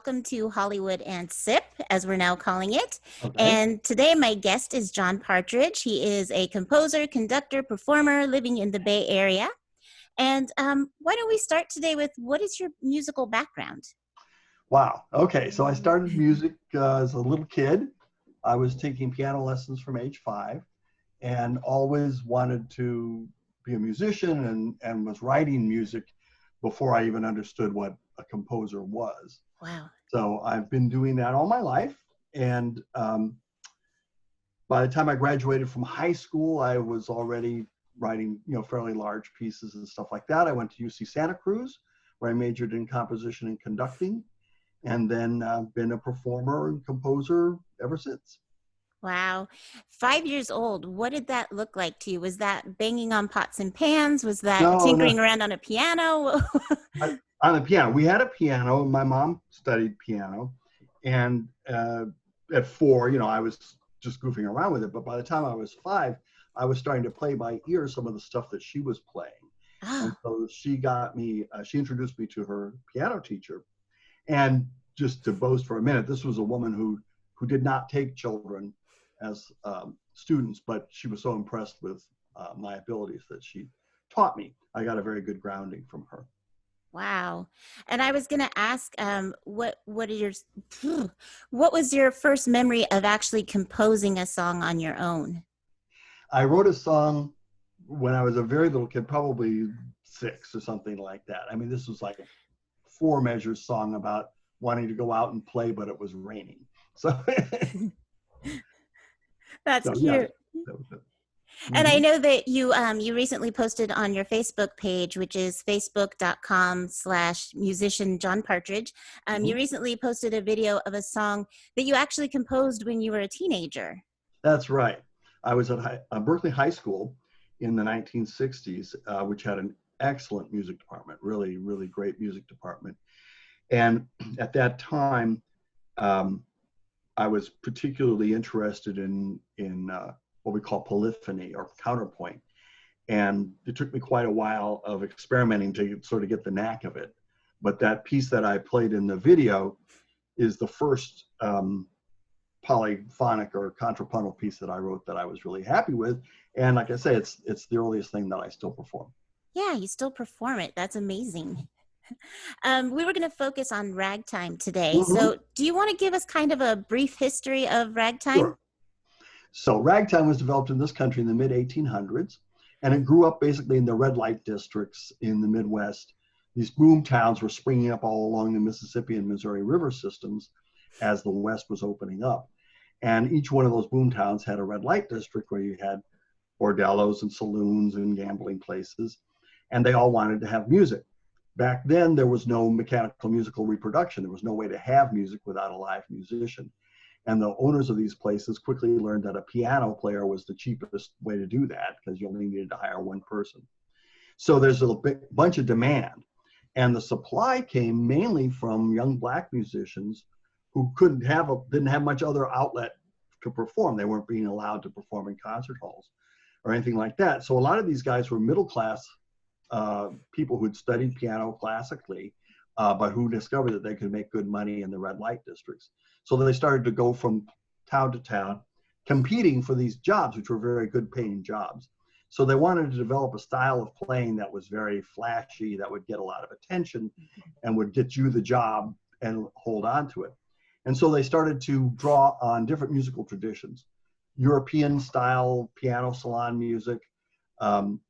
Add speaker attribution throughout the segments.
Speaker 1: welcome to Hollywood and Sip, as we're now calling it.
Speaker 2: Okay.
Speaker 1: And today my guest is John Partridge. He is a composer, conductor, performer living in the Bay Area. And why don't we start today with, what is your musical background?
Speaker 2: Wow. Okay. So I started music as a little kid. I was taking piano lessons from age 5 and always wanted to be a musician and was writing music before I even understood what a composer was.
Speaker 1: Wow.
Speaker 2: So I've been doing that all my life. And by the time I graduated from high school, I was already writing, fairly large pieces and stuff like that. I went to UC Santa Cruz, where I majored in composition and conducting, and then been a performer and composer ever since.
Speaker 1: Wow. 5 years old. What did that look like to you? Was that banging on pots and pans? Was that tinkering around on a piano?
Speaker 2: On the piano. We had a piano. My mom studied piano. And at 4, I was just goofing around with it. But by the time I was 5, I was starting to play by ear some of the stuff that she was playing.
Speaker 1: Oh.
Speaker 2: And so she got me, she introduced me to her piano teacher. And just to boast for a minute, this was a woman who did not take children as students, but she was so impressed with my abilities that she taught me. I got a very good grounding from her.
Speaker 1: Wow. And I was going to ask, what was your first memory of actually composing a song on your own?
Speaker 2: I wrote a song when I was a very little kid, probably 6 or something like that. I mean, this was like a 4 measures song about wanting to go out and play, but it was raining. So
Speaker 1: that's cute.
Speaker 2: Yeah, that was it.
Speaker 1: And I know that you recently posted on your Facebook page, which is facebook.com/musician John Partridge. You recently posted a video of a song that you actually composed when you were a teenager.
Speaker 2: That's right. I was at Berkeley High School in the 1960s, which had an excellent music department, really, really great music department. And at that time, I was particularly interested in what we call polyphony or counterpoint. And it took me quite a while of experimenting to sort of get the knack of it. But that piece that I played in the video is the first polyphonic or contrapuntal piece that I wrote that I was really happy with. And like I say, it's the earliest thing that I still perform.
Speaker 1: Yeah, you still perform it. That's amazing. We were going to focus on ragtime today. So do you want to give us kind of a brief history of ragtime?
Speaker 2: Sure. So ragtime was developed in this country in the mid-1800s, and it grew up basically in the red light districts in the Midwest. These boom towns were springing up all along the Mississippi and Missouri River systems as the West was opening up. And each one of those boom towns had a red light district where you had bordellos and saloons and gambling places, and they all wanted to have music. Back then, there was no mechanical musical reproduction. There was no way to have music without a live musician. And the owners of these places quickly learned that a piano player was the cheapest way to do that because you only needed to hire one person. So there's a big bunch of demand. And the supply came mainly from young Black musicians who didn't have much other outlet to perform. They weren't being allowed to perform in concert halls or anything like that. So a lot of these guys were middle class people who'd studied piano classically, but who discovered that they could make good money in the red light districts. So they started to go from town to town, competing for these jobs, which were very good paying jobs. So they wanted to develop a style of playing that was very flashy, that would get a lot of attention and would get you the job and hold on to it. And so they started to draw on different musical traditions, European style piano salon music,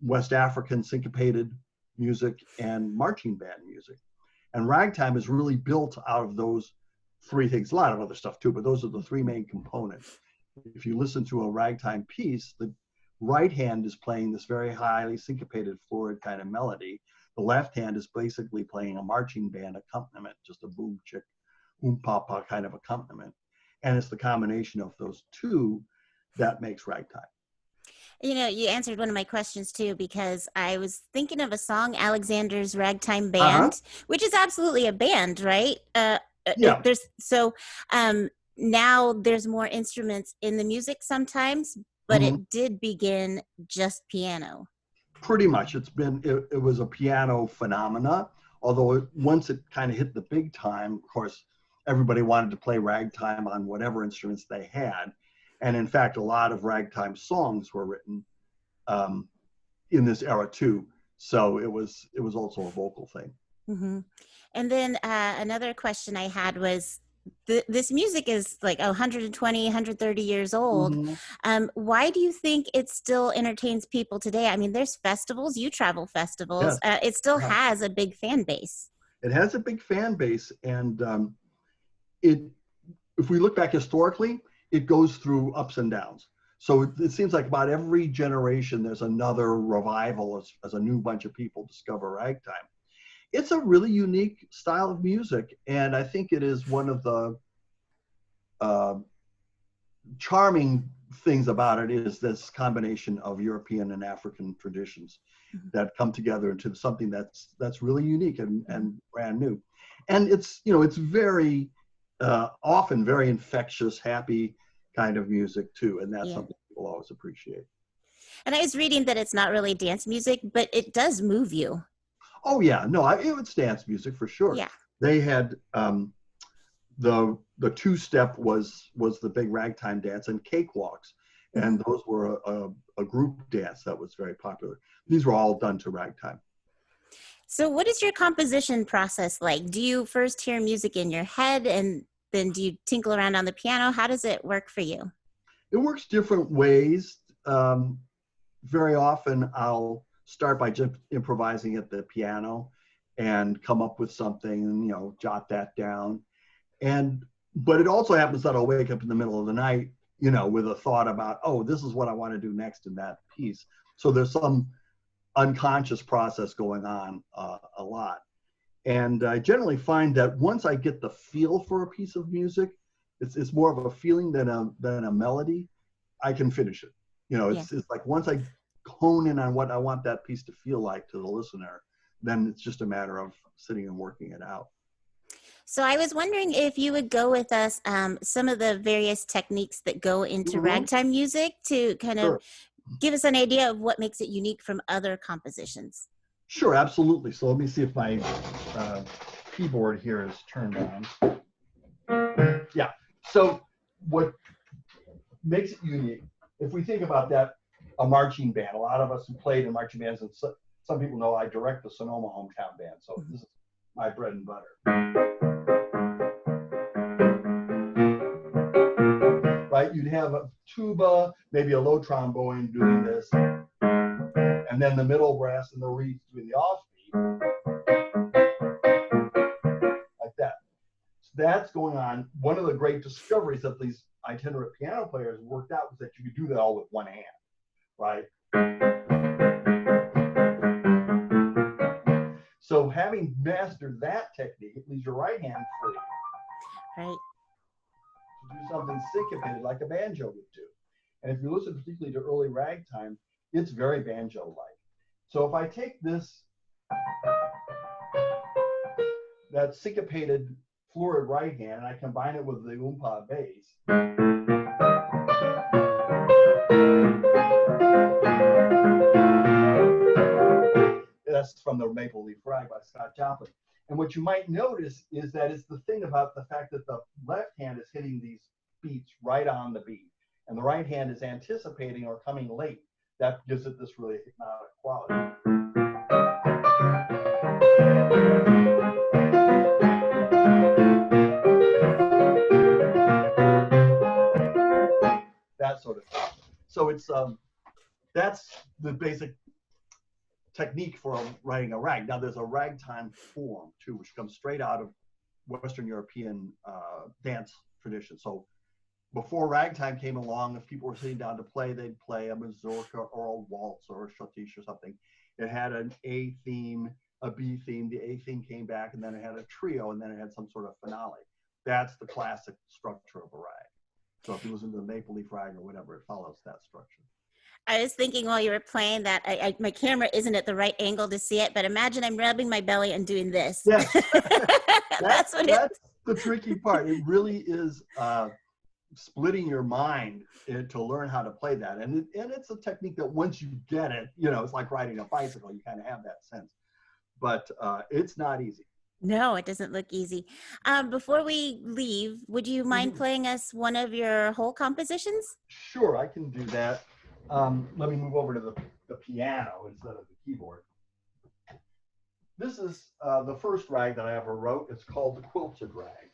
Speaker 2: West African syncopated music, and marching band music. And ragtime is really built out of those 3 things, a lot of other stuff too, but those are the 3 main components. If you listen to a ragtime piece, the right hand is playing this very highly syncopated, florid kind of melody. The left hand is basically playing a marching band accompaniment, just a boom chick, boom papa kind of accompaniment. And it's the combination of those 2 that makes ragtime.
Speaker 1: You know, you answered one of my questions too, because I was thinking of a song, Alexander's Ragtime Band, which is absolutely a band, right?
Speaker 2: Yeah.
Speaker 1: Now there's more instruments in the music sometimes, but it did begin just piano.
Speaker 2: Pretty much. It was a piano phenomena, although once it kind of hit the big time, of course, everybody wanted to play ragtime on whatever instruments they had. And in fact, a lot of ragtime songs were written in this era too. So it was also a vocal thing.
Speaker 1: Mm-hmm. And then another question I had was, this music is like 120, 130 years old.
Speaker 2: Mm-hmm.
Speaker 1: Why do you think it still entertains people today? I mean, there's festivals, you travel festivals.
Speaker 2: Yes.
Speaker 1: It still
Speaker 2: Yeah.
Speaker 1: has a big fan base.
Speaker 2: It has a big fan base, and if we look back historically, it goes through ups and downs. So it seems like about every generation, there's another revival as a new bunch of people discover ragtime. It's a really unique style of music, and I think it is one of the charming things about it is this combination of European and African traditions that come together into something that's really unique and brand new. And it's very often very infectious, happy kind of music too, and that's something people always appreciate.
Speaker 1: And I was reading that it's not really dance music, but it does move you.
Speaker 2: Oh yeah, no, it was dance music for sure.
Speaker 1: Yeah.
Speaker 2: They had the two-step was the big ragtime dance, and cakewalks, and those were a group dance that was very popular. These were all done to ragtime.
Speaker 1: So what is your composition process like? Do you first hear music in your head and then do you tinkle around on the piano? How does it work for you?
Speaker 2: It works different ways. Very often I'll start by just improvising at the piano and come up with something and, jot that down. But it also happens that I'll wake up in the middle of the night, with a thought about, oh, this is what I want to do next in that piece. So there's some unconscious process going on a lot. And I generally find that once I get the feel for a piece of music, it's more of a feeling than a melody, I can finish it. It's like once I hone in on what I want that piece to feel like to the listener, then it's just a matter of sitting and working it out.
Speaker 1: So I was wondering if you would go with us some of the various techniques that go into ragtime music to kind of give us an idea of what makes it unique from other compositions.
Speaker 2: Sure, absolutely. So let me see if my keyboard here is turned on. Yeah. So what makes it unique, if we think about that, a marching band, a lot of us who played in marching bands, and some people know I direct the Sonoma Hometown Band, so this is my bread and butter. Right? You'd have a tuba, maybe a low trombone doing this, and then the middle brass and the reeds doing the offbeat, like that. So that's going on. One of the great discoveries that these itinerant piano players worked out was that you could do that all with one hand, right? So having mastered that technique, it leaves your right hand free.
Speaker 1: Right.
Speaker 2: To do something syncopated like a banjo would do. And if you listen particularly to early ragtime, it's very banjo-like. So if I take that syncopated florid right hand, and I combine it with the oompa bass, that's from the Maple Leaf Rag by Scott Joplin. And what you might notice is that it's the thing about the fact that the left hand is hitting these beats right on the beat, and the right hand is anticipating or coming late. That gives it this really hypnotic quality. That sort of thing. So it's that's the basic technique for writing a rag. Now there's a ragtime form too, which comes straight out of Western European dance tradition. So before ragtime came along, if people were sitting down to play, they'd play a mazurka or a waltz or a schottische or something. It had an A theme, a B theme, the A theme came back, and then it had a trio, and then it had some sort of finale. That's the classic structure of a rag. So if you listen to the Maple Leaf Rag or whatever, it follows that structure.
Speaker 1: I was thinking while you were playing that my camera isn't at the right angle to see it, but imagine I'm rubbing my belly and doing this.
Speaker 2: Yes.
Speaker 1: That's
Speaker 2: the tricky part. It really is splitting your mind to learn how to play that. And it's a technique that once you get it, it's like riding a bicycle. You kind of have that sense. But it's not easy.
Speaker 1: No, it doesn't look easy. Before we leave, would you mind playing us one of your whole compositions?
Speaker 2: Sure, I can do that. Let me move over to the piano instead of the keyboard. This is the first rag that I ever wrote. It's called the quilted rag.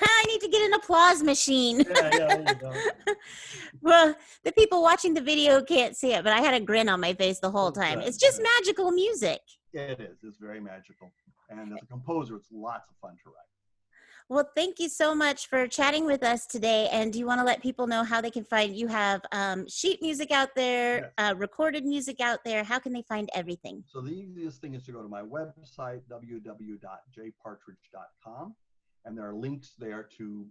Speaker 1: I need to get an applause machine.
Speaker 2: Yeah, there you go.
Speaker 1: Well, the people watching the video can't see it, but I had a grin on my face the whole time.
Speaker 2: Good,
Speaker 1: It's just
Speaker 2: good.
Speaker 1: magical music.
Speaker 2: It is. It's very magical. And as a composer, it's lots of fun to write.
Speaker 1: Well, thank you so much for chatting with us today. And do you want to let people know how they can find you? Have sheet music out there,
Speaker 2: Yes.
Speaker 1: recorded music out there. How can they find everything?
Speaker 2: So the easiest thing is to go to my website, www.jpartridge.com. And there are links there to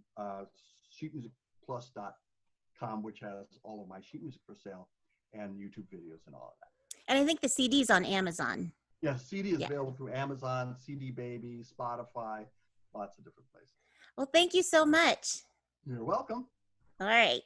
Speaker 2: sheetmusicplus.com, which has all of my sheet music for sale and YouTube videos and all of that.
Speaker 1: And I think the CD's on Amazon.
Speaker 2: Yes, CD is available through Amazon, CD Baby, Spotify, lots of different places.
Speaker 1: Well, thank you so much.
Speaker 2: You're welcome.
Speaker 1: All right.